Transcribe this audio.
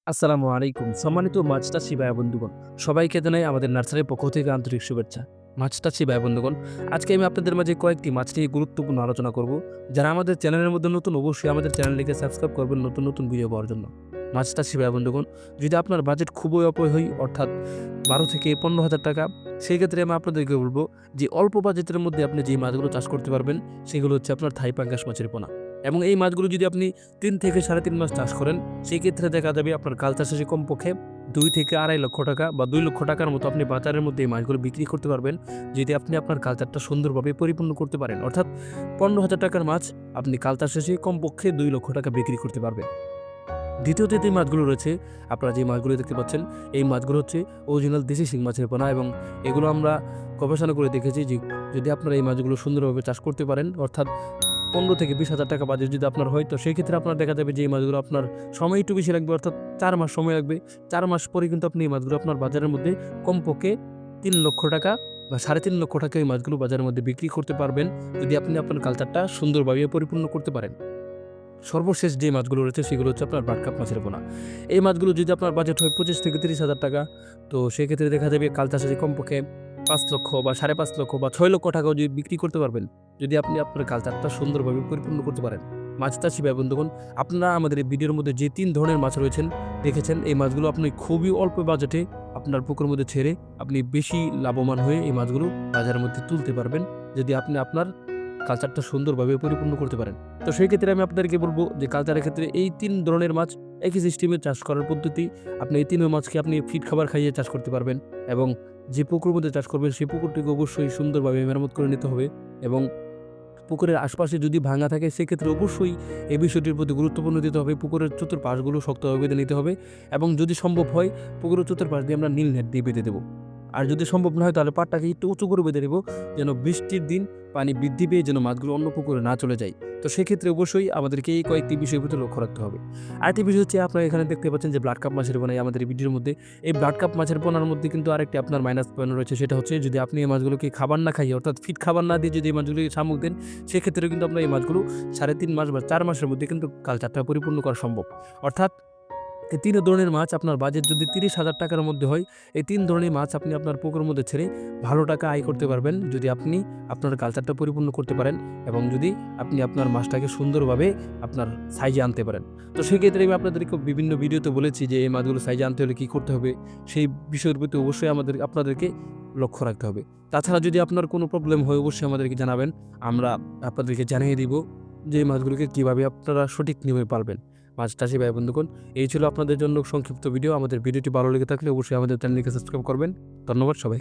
আসসালামু আলাইকুম। সম্মানিত মাছ চাষী ভাই বন্ধুগণ, সবাইকে জানাই আমাদের নার্সারির পক্ষ থেকে আন্তরিক শুভেচ্ছা। মাছ চাষী ভাই বন্ধুগণ, আজকে আমি আপনাদের মাঝে কয়েকটি মাছ নিয়ে গুরুত্বপূর্ণ আলোচনা করব। যারা আমাদের চ্যানেলের মধ্যে নতুন, অবশ্যই আমাদের চ্যানেলটিকে সাবস্ক্রাইব করবেন নতুন ভিডিও পাওয়ার জন্য। মাছ চাষী ভাই বন্ধুগণ, যদি আপনার বাজেট খুবই অপব্যয় অর্থাৎ ১২ থেকে ১৫,০০০ টাকা, সেই ক্ষেত্রে আমি আপনাদেরকে বলব যে অল্প বাজেটের মধ্যে আপনি যে মাছগুলো চাষ করতে পারবেন, সেগুলো হচ্ছে আপনার থাই পাঙ্গাস মাছের পোনা। এবং এই মাছগুলো যদি আপনি ৩ থেকে ৩.৫ মাস চাষ করেন, সেই ক্ষেত্রে দেখা যাবে আপনার কালচার শেষে কমপক্ষে ২ থেকে ২.৫ লক্ষ টাকা বা ২ লক্ষ টাকার মতো আপনি বাজারের মধ্যে এই মাছগুলো বিক্রি করতে পারবেন, যদি আপনি আপনার কালচারটা সুন্দরভাবে পরিপূর্ণ করতে পারেন। অর্থাৎ ১৫,০০০ টাকার মাছ আপনি কালচার শেষে কমপক্ষে ২ লক্ষ টাকা বিক্রি করতে পারবেন। দ্বিতীয়ত যে মাছগুলো রয়েছে, আপনারা যে মাছগুলো দেখতে পাচ্ছেন, এই মাছগুলো হচ্ছে অরিজিনাল দেশি শিং মাছের পোনা এবং এগুলো আমরা গবেষণা করে দেখেছি যে যদি আপনারা এই মাছগুলো সুন্দরভাবে চাষ করতে পারেন, অর্থাৎ ১৫ থেকে ২০,০০০ টাকা বাজেট যদি আপনার হয়, তো সেই ক্ষেত্রে আপনার দেখা যাবে যে এই মাছগুলো আপনার সময় একটু বেশি লাগবে, অর্থাৎ ৪ মাস সময় লাগবে। ৪ মাস পরে কিন্তু আপনি এই মাছগুলো আপনার বাজারের মধ্যে কমপক্ষে ৩ লক্ষ টাকা বা ৩.৫ লক্ষ টাকা এই মাছগুলো বাজারের মধ্যে বিক্রি করতে পারবেন, যদি আপনি আপনার কালচারটা সুন্দরভাবে পরিপূর্ণ করতে পারেন। সর্বশেষ যে মাছগুলো রয়েছে সেগুলো হচ্ছে আপনার বাটকাপ মাছের পোনা। এই মাছগুলো যদি আপনার বাজেট হয় ২৫ থেকে ৩০,০০০ টাকা, তো সেক্ষেত্রে দেখা যাবে কালচার শেষে কমপক্ষে ৫ লক্ষ বা ৫.৫ লক্ষ বা ৬ লক্ষ টাকাও যদি বিক্রি করতে পারবেন, যদি আপনি আপনার কালচারটা সুন্দরভাবে পরিপূর্ণ করতে পারেন। মাছ চাষী ভাই বন্ধুগণ, আপনারা আমাদের এই ভিডিওর মধ্যে যে ৩ ধরনের মাছ রয়েছেন দেখেছেন, এই মাছগুলো আপনি খুবই অল্প বাজেটে আপনার পুকুরের মধ্যে ছেড়ে আপনি বেশি লাভবান হয়ে এই মাছগুলো বাজারের মধ্যে তুলতে পারবেন, যদি আপনি আপনার কালচারটা সুন্দরভাবে পরিপূর্ণ করতে পারেন। তো সেই ক্ষেত্রে আমি আপনাদেরকে বলব যে কালচারের ক্ষেত্রে এই ৩ ধরনের মাছ একই সিস্টেমে চাষ করার পদ্ধতি। আপনি এই ৩ মাছকে আপনি ফিড খাবার খাইয়ে চাষ করতে পারবেন এবং যে পুকুরের মধ্যে চাষ করবেন সেই পুকুরটিকে অবশ্যই সুন্দরভাবে মেরামত করে নিতে হবে এবং পুকুরের আশপাশে যদি ভাঙা থাকে সেক্ষেত্রে অবশ্যই এই বিষয়টির প্রতি গুরুত্বপূর্ণ দিতে হবে। পুকুরের চতুর্পাশগুলো শক্তভাবে বেঁধে নিতে হবে এবং যদি সম্ভব হয় পুকুরের চতুর্পাশ দিয়ে আমরা নীল নেট দিয়ে বেঁধে দেব। আর যদি সম্ভব না হয় তাহলে পাড়টাকে একটু উঁচু করে বেঁধে দেব, যেন বৃষ্টির দিন পানি বৃদ্ধি পেয়ে যেন মাছগুলো অন্য পুকুরে না চলে যায়। তো সেক্ষেত্রে অবশ্যই আমাদেরকে এই কয়েকটি বিষয়ের প্রতি লক্ষ্য রাখতে হবে। আরেকটি বিষয় হচ্ছে, আপনারা এখানে দেখতে পাচ্ছেন যে ব্লাড কাপ মাছের পোনা আমাদের এই ভিডিওর মধ্যে। এই ব্লাড কাপ মাছের পোনার মধ্যে কিন্তু আরেকটি আপনার মাইনাস পয়েন্ট রয়েছে, সেটা হচ্ছে যদি আপনি এই মাছগুলোকে খাবার না খাইয়ে অর্থাৎ ফিড খাবার না দিয়ে যদি এই মাছগুলোকে শামুক দেন, সেক্ষেত্রে কিন্তু আপনার এই মাছগুলো ৩.৫ মাস বা ৪ মাসের মধ্যে কিন্তু কালচারটা পরিপূর্ণ করা সম্ভব। অর্থাৎ এই ৩ ধরনের মাছ আপনার বাজেট যদি ৩০,০০০ টাকার মধ্যে হয়, এই ৩ ধরনের মাছ আপনি আপনার পুকুরের মধ্যে ছেড়ে ভালো টাকা আয় করতে পারবেন, যদি আপনি আপনার কালচারটা পরিপূর্ণ করতে পারেন এবং যদি আপনি আপনার মাছটাকে সুন্দরভাবে আপনার সাইজে আনতে পারেন। তো সেক্ষেত্রে আমি আপনাদেরকে বিভিন্ন ভিডিওতে বলেছি যে এই মাছগুলো সাইজে আনতে হলে কী করতে হবে, সেই বিষয়ের প্রতি অবশ্যই আপনাদেরকে লক্ষ্য রাখতে হবে। তাছাড়া যদি আপনার কোনো প্রবলেম হয় অবশ্যই আমাদেরকে জানাবেন। আমরা আপনাদেরকে জানিয়ে দিব যে এই মাছগুলোকে কীভাবে আপনারা সঠিক নিয়মে পালবেন। মাছ চাষী ভাই বন্ধুগণ, এই ছিল আপনাদের জন্য সংক্ষিপ্ত ভিডিও। আমাদের ভিডিওটি ভালো লেগে থাকলে অবশ্যই আমাদের চ্যানেলটিকে সাবস্ক্রাইব করবেন। ধন্যবাদ সবাই।